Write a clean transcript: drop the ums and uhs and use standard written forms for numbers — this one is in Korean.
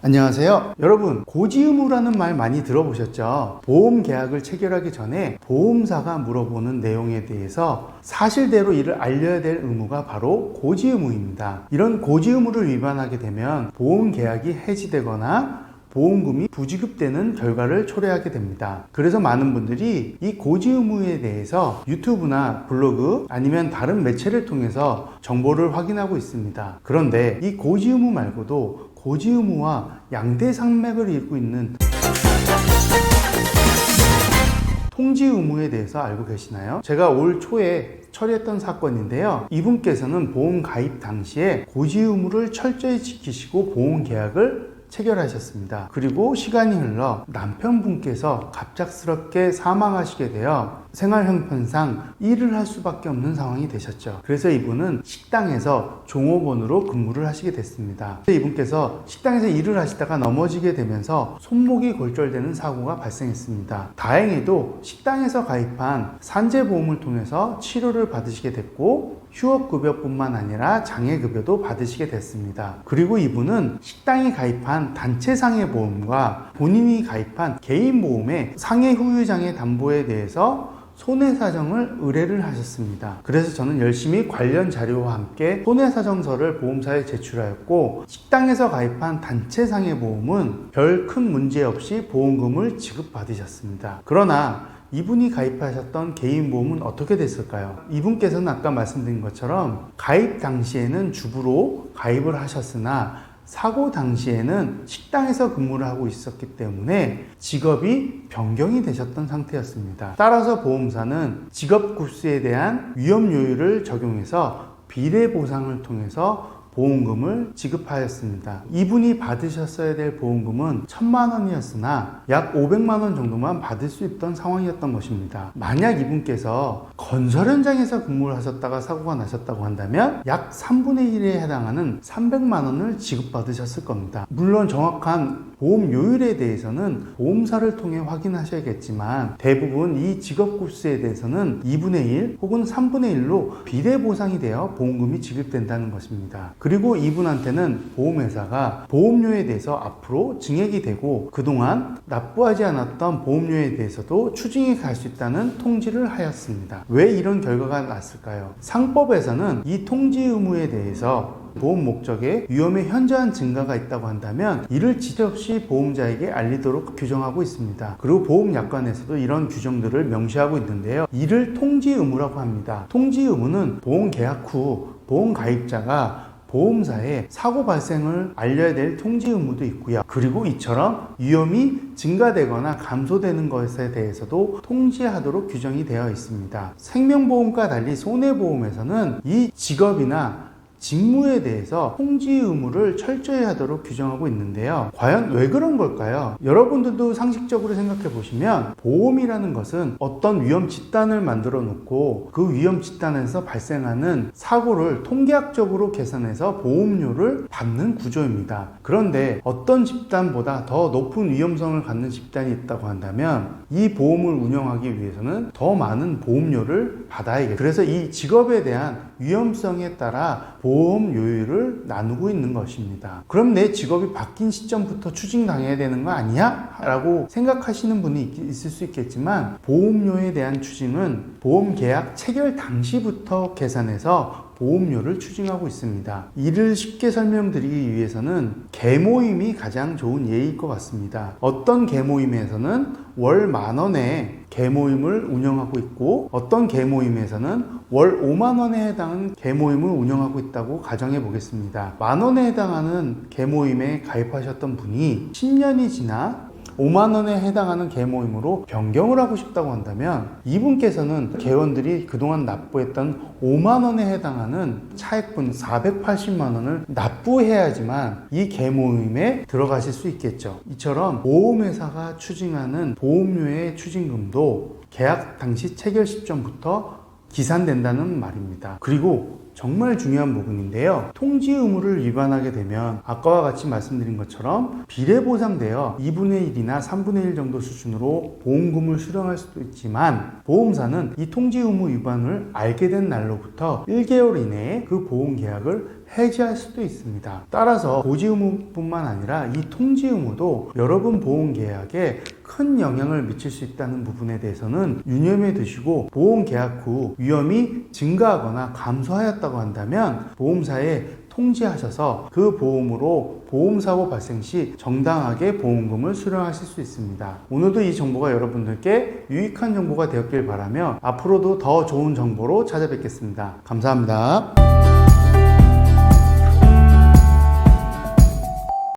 안녕하세요. 여러분, 고지의무라는 말 많이 들어보셨죠? 보험 계약을 체결하기 전에 보험사가 물어보는 내용에 대해서 사실대로 이를 알려야 될 의무가 바로 고지의무입니다. 이런 고지의무를 위반하게 되면 보험 계약이 해지되거나 보험금이 부지급되는 결과를 초래하게 됩니다. 그래서 많은 분들이 이 고지의무에 대해서 유튜브나 블로그 아니면 다른 매체를 통해서 정보를 확인하고 있습니다. 그런데 이 고지의무 말고도 고지의무와 양대산맥을 잇고 있는 통지의무에 대해서 알고 계시나요? 제가 올 초에 처리했던 사건인데요. 이분께서는 보험 가입 당시에 고지의무를 철저히 지키시고 보험 계약을 체결하셨습니다. 그리고 시간이 흘러 남편분께서 갑작스럽게 사망하시게 되어 생활 형편상 일을 할 수밖에 없는 상황이 되셨죠. 그래서 이분은 식당에서 종업원으로 근무를 하시게 됐습니다. 이분께서 식당에서 일을 하시다가 넘어지게 되면서 손목이 골절되는 사고가 발생했습니다. 다행히도 식당에서 가입한 산재보험을 통해서 치료를 받으시게 됐고 휴업급여뿐만 아니라 장애급여도 받으시게 됐습니다. 그리고 이분은 식당이 가입한 단체상해보험과 본인이 가입한 개인보험의 상해후유장애 담보에 대해서 손해사정을 의뢰를 하셨습니다. 그래서 저는 열심히 관련 자료와 함께 손해사정서를 보험사에 제출하였고, 식당에서 가입한 단체상해보험은 별 큰 문제 없이 보험금을 지급받으셨습니다. 그러나 이분이 가입하셨던 개인보험은 어떻게 됐을까요? 이분께서는 아까 말씀드린 것처럼 가입 당시에는 주부로 가입을 하셨으나 사고 당시에는 식당에서 근무를 하고 있었기 때문에 직업이 변경이 되셨던 상태였습니다. 따라서 보험사는 직업급수에 대한 위험요율을 적용해서 비례보상을 통해서 보험금을 지급하였습니다. 이분이 받으셨어야 될 보험금은 1,000만 원이었으나 약 500만 원 정도만 받을 수 있던 상황이었던 것입니다. 만약 이분께서 건설 현장에서 근무를 하셨다가 사고가 나셨다고 한다면 약 3분의 1에 해당하는 300만 원을 지급받으셨을 겁니다. 물론 정확한 보험 요율에 대해서는 보험사를 통해 확인하셔야겠지만 대부분 이 직업급수에 대해서는 2분의 1 혹은 3분의 1로 비례보상이 되어 보험금이 지급된다는 것입니다. 그리고 이분한테는 보험회사가 보험료에 대해서 앞으로 증액이 되고 그동안 납부하지 않았던 보험료에 대해서도 추징이 갈 수 있다는 통지를 하였습니다. 왜 이런 결과가 났을까요? 상법에서는 이 통지 의무에 대해서 보험 목적에 위험의 현저한 증가가 있다고 한다면 이를 지체없이 보험자에게 알리도록 규정하고 있습니다. 그리고 보험약관에서도 이런 규정들을 명시하고 있는데요. 이를 통지 의무라고 합니다. 통지 의무는 보험 계약 후 보험 가입자가 보험사에 사고 발생을 알려야 될 통지 의무도 있고요. 그리고 이처럼 위험이 증가되거나 감소되는 것에 대해서도 통지하도록 규정이 되어 있습니다. 생명보험과 달리 손해보험에서는 이 직업이나 직무에 대해서 통지 의무를 철저히 하도록 규정하고 있는데요. 과연 왜 그런 걸까요? 여러분들도 상식적으로 생각해 보시면 보험이라는 것은 어떤 위험 집단을 만들어 놓고 그 위험 집단에서 발생하는 사고를 통계학적으로 계산해서 보험료를 받는 구조입니다. 그런데 어떤 집단보다 더 높은 위험성을 갖는 집단이 있다고 한다면 이 보험을 운영하기 위해서는 더 많은 보험료를 받아야겠죠. 그래서 이 직업에 대한 위험성에 따라 보험 요율을 나누고 있는 것입니다. 그럼 내 직업이 바뀐 시점부터 추징당해야 되는 거 아니야? 라고 생각하시는 분이 있을 수 있겠지만 보험료에 대한 추징은 보험 계약 체결 당시부터 계산해서 보험료를 추징하고 있습니다. 이를 쉽게 설명드리기 위해서는 계모임이 가장 좋은 예일 것 같습니다. 어떤 계모임에서는 월 10,000원에 계모임을 운영하고 있고 어떤 계모임에서는 월 50,000원에 해당하는 계모임을 운영하고 있다고 가정해 보겠습니다. 10,000원에 해당하는 계모임에 가입하셨던 분이 10년이 지나 50,000원에 해당하는 계모임으로 변경을 하고 싶다고 한다면 이분께서는 개원들이 그동안 납부했던 50,000원에 해당하는 차액분 480만 원을 납부해야지만 이 계모임에 들어가실 수 있겠죠. 이처럼 보험회사가 추징하는 보험료의 추징금도 계약 당시 체결 시점부터 기산된다는 말입니다. 그리고 정말 중요한 부분인데요. 통지 의무를 위반하게 되면 아까와 같이 말씀드린 것처럼 비례보상되어 2분의 1이나 3분의 1 정도 수준으로 보험금을 수령할 수도 있지만 보험사는 이 통지 의무 위반을 알게 된 날로부터 1개월 이내에 그 보험 계약을 해지할 수도 있습니다. 따라서 고지 의무뿐만 아니라 이 통지 의무도 여러분 보험 계약에 큰 영향을 미칠 수 있다는 부분에 대해서는 유념해 두시고 보험 계약 후 위험이 증가하거나 감소하였다고 한다면 보험사에 통지하셔서 그 보험으로 보험사고 발생 시 정당하게 보험금을 수령하실 수 있습니다. 오늘도 이 정보가 여러분들께 유익한 정보가 되었길 바라며 앞으로도 더 좋은 정보로 찾아뵙겠습니다. 감사합니다.